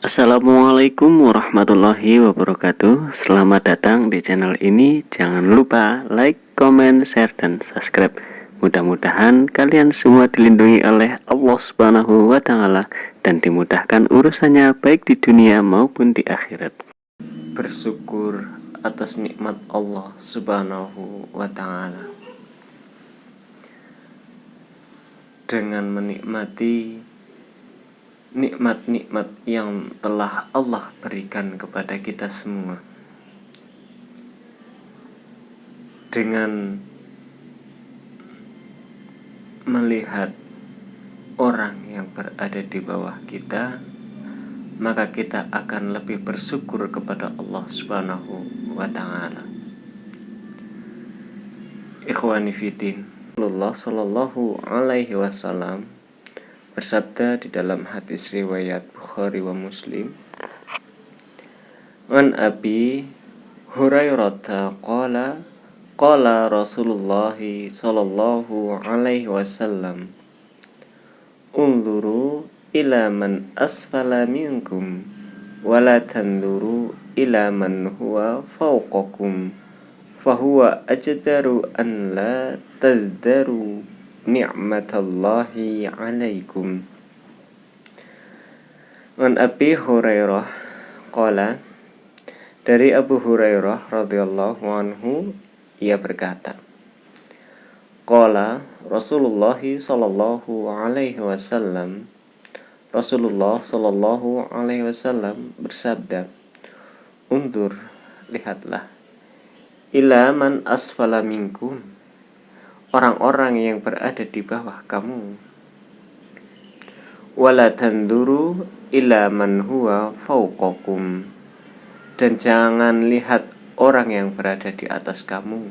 Assalamualaikum warahmatullahi wabarakatuh. Selamat datang di channel ini. Jangan lupa like, comment, share, dan subscribe. Mudah-mudahan kalian semua dilindungi oleh Allah Subhanahu wa Ta'ala dan dimudahkan urusannya baik di dunia maupun di akhirat. Bersyukur atas nikmat Allah Subhanahu wa Ta'ala dengan menikmati nikmat-nikmat yang telah Allah berikan kepada kita semua, dengan melihat orang yang berada di bawah kita, maka kita akan lebih bersyukur kepada Allah Subhanahu wa Ta'ala. Ikhwani fiddin, Rasulullah Shallallahu alaihi wasallam bersabda di dalam hadis riwayat Bukhari wa Muslim, An Abi Hurairah qala qala Rasulullah sallallahu alaihi wasallam, unzuru ila man asfala minkum wa la tanzuru ila man huwa fawqakum fahuwa ajdaru an la tazdaru ni'matallahi alaikum. An Abi Hurairah qala, dari Abu Hurairah radhiyallahu anhu, ia berkata, qala Rasulullah sallallahu alaihi wasallam, Rasulullah sallallahu alaihi wasallam bersabda, undur, lihatlah, ila man asfala minkum, orang-orang yang berada di bawah kamu, wala tanduru ila man huwa fawqakum, dan jangan lihat orang yang berada di atas kamu,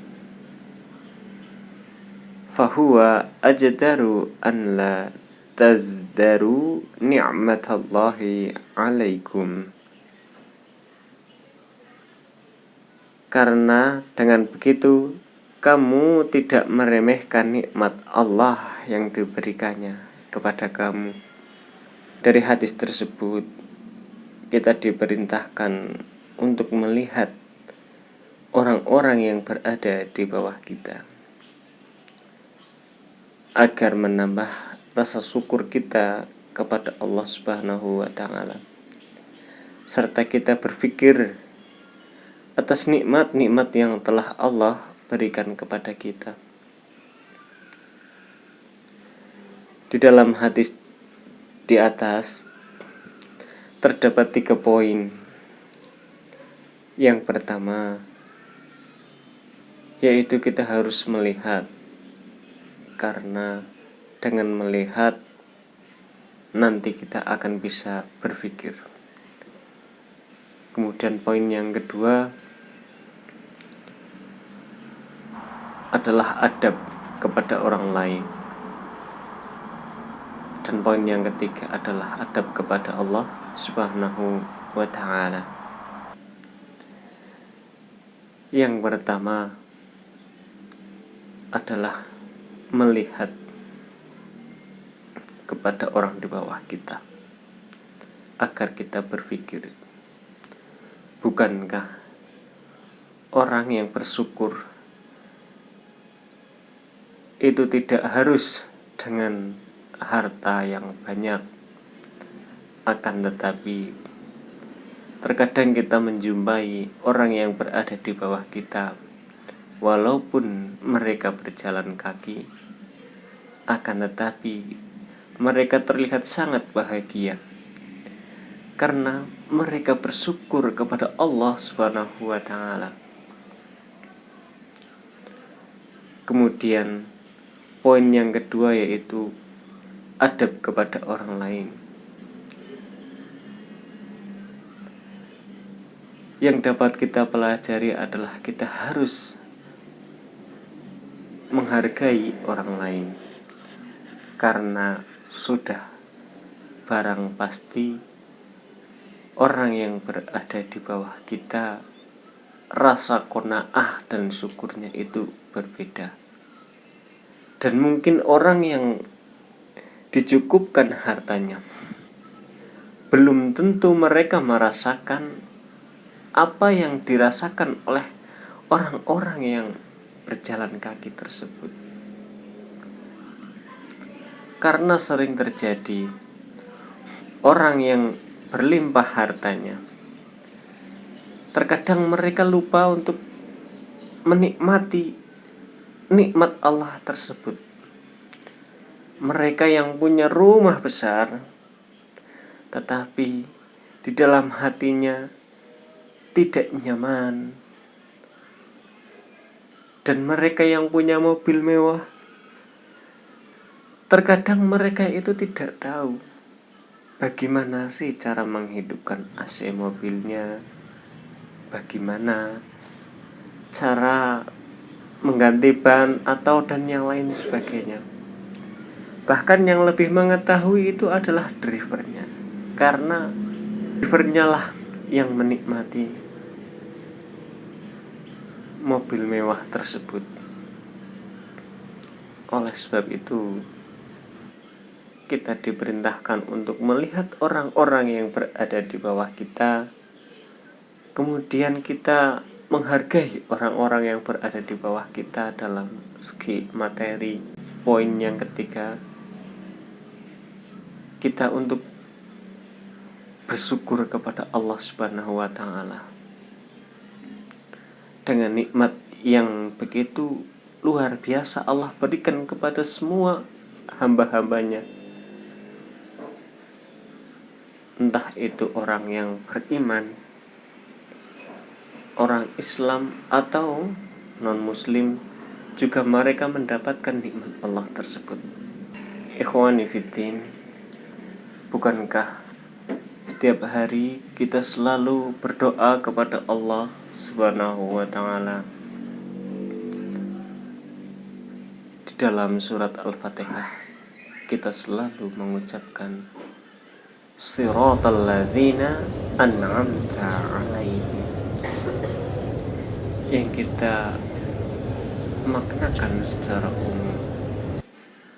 fahuwa ajdaru an la tazdaru ni'matallahi alaikum, karena dengan begitu kamu tidak meremehkan nikmat Allah yang diberikannya kepada kamu. Dari hadis tersebut kita diperintahkan untuk melihat orang-orang yang berada di bawah kita, agar menambah rasa syukur kita kepada Allah Subhanahu wa Ta'ala, serta kita berpikir atas nikmat-nikmat yang telah Allah berikan kepada kita. Di dalam hadis di atas terdapat 3 poin. Yang pertama, yaitu kita harus melihat, karena dengan melihat nanti kita akan bisa berpikir. Kemudian poin yang kedua adalah adab kepada orang lain, dan poin yang ketiga adalah adab kepada Allah Subhanahu wa Ta'ala. Yang pertama adalah melihat kepada orang di bawah kita, agar kita berpikir, bukankah orang yang bersyukur itu tidak harus dengan harta yang banyak, akan tetapi terkadang kita menjumpai orang yang berada di bawah kita, walaupun mereka berjalan kaki, akan tetapi mereka terlihat sangat bahagia karena mereka bersyukur kepada Allah Subhanahu wa Ta'ala. Kemudian poin yang kedua yaitu adab kepada orang lain. Yang dapat kita pelajari adalah kita harus menghargai orang lain, karena sudah barang pasti orang yang berada di bawah kita, rasa qanaah dan syukurnya itu berbeda. Dan mungkin orang yang dicukupkan hartanya belum tentu mereka merasakan apa yang dirasakan oleh orang-orang yang berjalan kaki tersebut. Karena sering terjadi orang yang berlimpah hartanya, terkadang mereka lupa untuk menikmati nikmat Allah tersebut. Mereka yang punya rumah besar, tetapi di dalam hatinya tidak nyaman. Dan mereka yang punya mobil mewah, terkadang mereka itu tidak tahu bagaimana sih cara menghidupkan AC mobilnya, bagaimana cara mengganti ban atau dan yang lain sebagainya. Bahkan yang lebih mengetahui itu adalah drivernya, karena drivernya lah yang menikmati mobil mewah tersebut. Oleh sebab itu, kita diperintahkan untuk melihat orang-orang yang berada di bawah kita, kemudian kita menghargai orang-orang yang berada di bawah kita dalam segi materi. Poin yang ketiga, kita untuk bersyukur kepada Allah Subhanahu wa Ta'ala dengan nikmat yang begitu luar biasa Allah berikan kepada semua hamba-hambanya, entah itu orang yang beriman, orang Islam atau non-muslim, juga mereka mendapatkan nikmat Allah tersebut. Ikhwani fiddin, bukankah setiap hari kita selalu berdoa kepada Allah Subhanahu wa Ta'ala? Di dalam surat Al-Fatihah kita selalu mengucapkan Siratal ladzina an'amta 'alaihim, yang kita maknakan secara umum,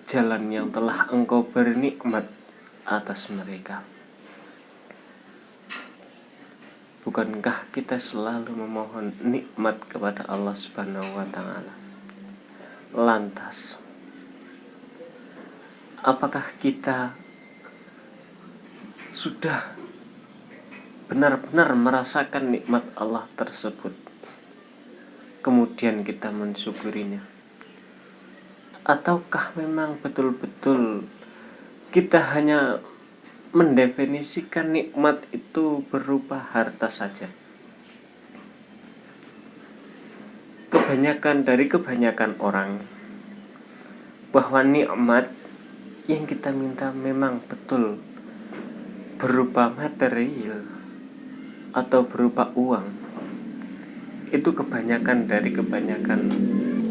jalan yang telah Engkau bernikmat atas mereka. Bukankah kita selalu memohon nikmat kepada Allah Subhanahu wa Ta'ala? Lantas, apakah kita sudah benar-benar merasakan nikmat Allah tersebut, kemudian kita mensyukurinya? Ataukah memang betul-betul kita hanya mendefinisikan nikmat itu berupa harta saja? Kebanyakan orang bahwa nikmat yang kita minta memang betul berupa material atau berupa uang. Itu kebanyakan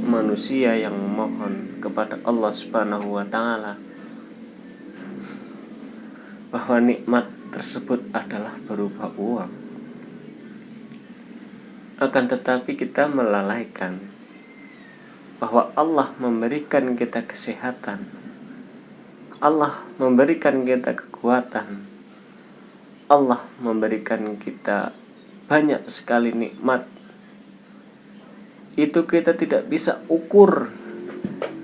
manusia yang memohon kepada Allah Subhanahu wa Ta'ala bahwa nikmat tersebut adalah berupa uang. Akan tetapi kita melalaikan bahwa Allah memberikan kita kesehatan, Allah memberikan kita kekuatan, Allah memberikan kita banyak sekali nikmat. Itu kita tidak bisa ukur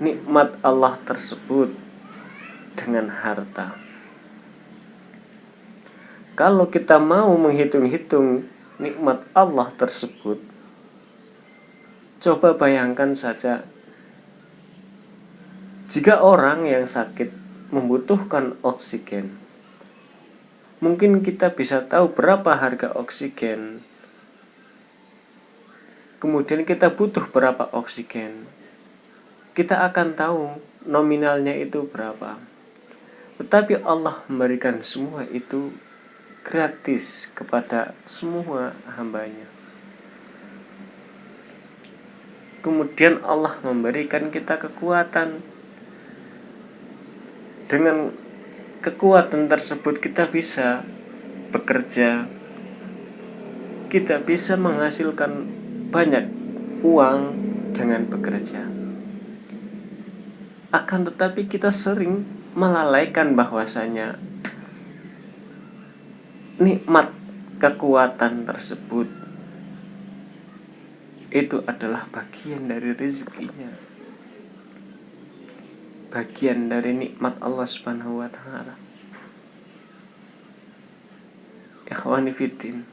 nikmat Allah tersebut dengan harta. Kalau kita mau menghitung-hitung nikmat Allah tersebut, coba bayangkan saja, jika orang yang sakit membutuhkan oksigen, mungkin kita bisa tahu berapa harga oksigen, kemudian kita butuh berapa oksigen, kita akan tahu nominalnya itu berapa. Tetapi Allah memberikan semua itu gratis kepada semua hambanya. Kemudian Allah memberikan kita kekuatan. Dengan kekuatan tersebut kita bisa bekerja, kita bisa menghasilkan banyak uang dengan bekerja. Akan tetapi kita sering melalaikan bahwasanya nikmat kekuatan tersebut itu adalah bagian dari rezekinya, bagian dari nikmat Allah Subhanahu wa taala. Ikhwani fiddin,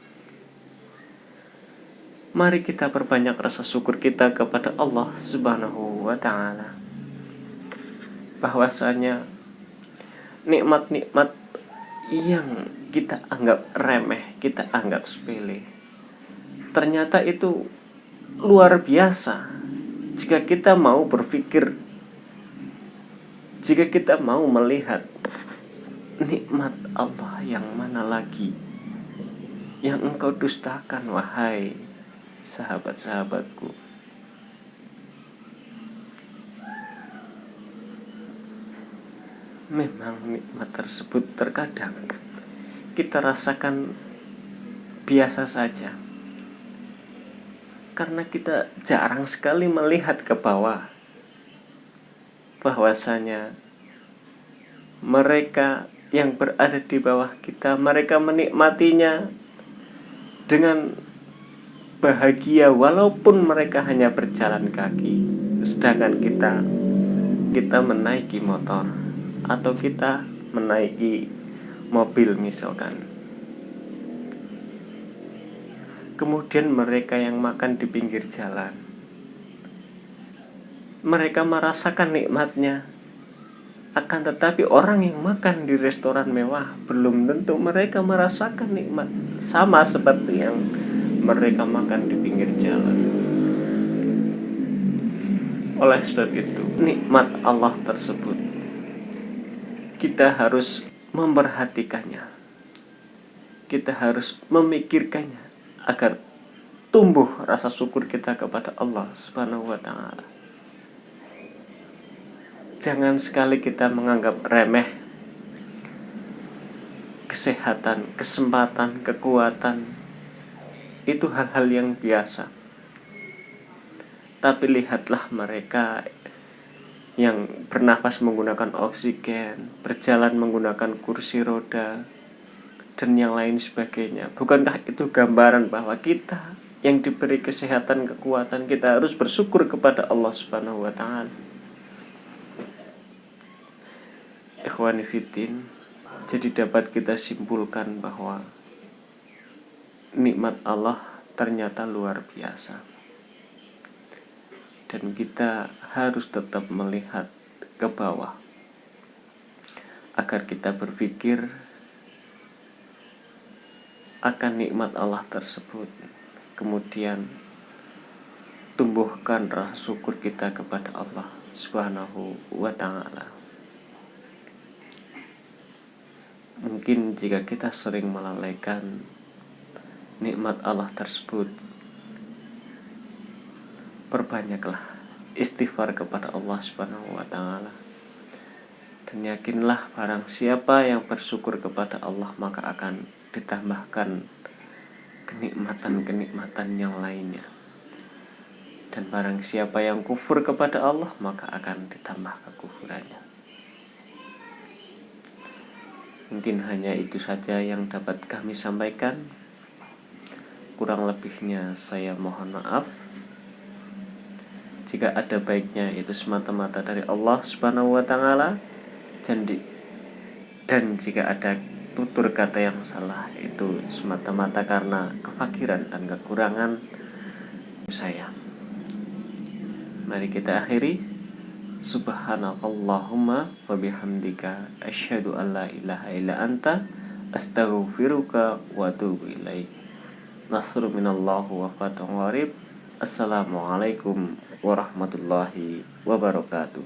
mari kita perbanyak rasa syukur kita kepada Allah Subhanahu wa taala, bahwasanya nikmat-nikmat yang kita anggap remeh, kita anggap sepele, ternyata itu luar biasa jika kita mau berpikir, jika kita mau melihat nikmat Allah yang mana lagi yang engkau dustakan, wahai sahabat-sahabatku. Memang nikmat tersebut terkadang kita rasakan biasa saja, karena kita jarang sekali melihat ke bawah, bahwasanya mereka yang berada di bawah kita, mereka menikmatinya dengan bahagia walaupun mereka hanya berjalan kaki, sedangkan kita menaiki motor atau kita menaiki mobil misalkan. Kemudian mereka yang makan di pinggir jalan, mereka merasakan nikmatnya. Akan tetapi orang yang makan di restoran mewah belum tentu mereka merasakan nikmat sama seperti yang mereka makan di pinggir jalan. Oleh sebab itu, nikmat Allah tersebut kita harus memperhatikannya, kita harus memikirkannya agar tumbuh rasa syukur kita kepada Allah Subhanahu wa taala. Jangan sekali kita menganggap remeh kesehatan, kesempatan, kekuatan. Itu hal-hal yang biasa. Tapi lihatlah mereka yang bernafas menggunakan oksigen, berjalan menggunakan kursi roda, dan yang lain sebagainya. Bukankah itu gambaran bahwa kita yang diberi kesehatan, kekuatan, kita harus bersyukur kepada Allah Subhanahu wa taala. Ikhwani fiddin, jadi dapat kita simpulkan bahwa nikmat Allah ternyata luar biasa, dan kita harus tetap melihat ke bawah agar kita berpikir akan nikmat Allah tersebut, kemudian tumbuhkan rasa syukur kita kepada Allah Subhanahu wa ta'ala. Mungkin jika kita sering melalaikan nikmat Allah tersebut, perbanyaklah istighfar kepada Allah Subhanahu wa ta'ala, dan yakinlah barang siapa yang bersyukur kepada Allah maka akan ditambahkan kenikmatan-kenikmatan yang lainnya, dan barang siapa yang kufur kepada Allah maka akan ditambah kekufurannya. Mungkin hanya itu saja yang dapat kami sampaikan. Kurang lebihnya saya mohon maaf. Jika ada baiknya itu semata-mata dari Allah Subhanahu wa ta'ala, dan jika ada tutur kata yang salah itu semata-mata karena kefakiran dan kekurangan saya. Mari kita akhiri. Subhanakallahumma wa bihamdika asyhadu an la ilaha illa anta astaghfiruka wa atubu ilaik. Nasrun minallah wa fathun qarib. Assalamualaikum warahmatullahi wabarakatuh.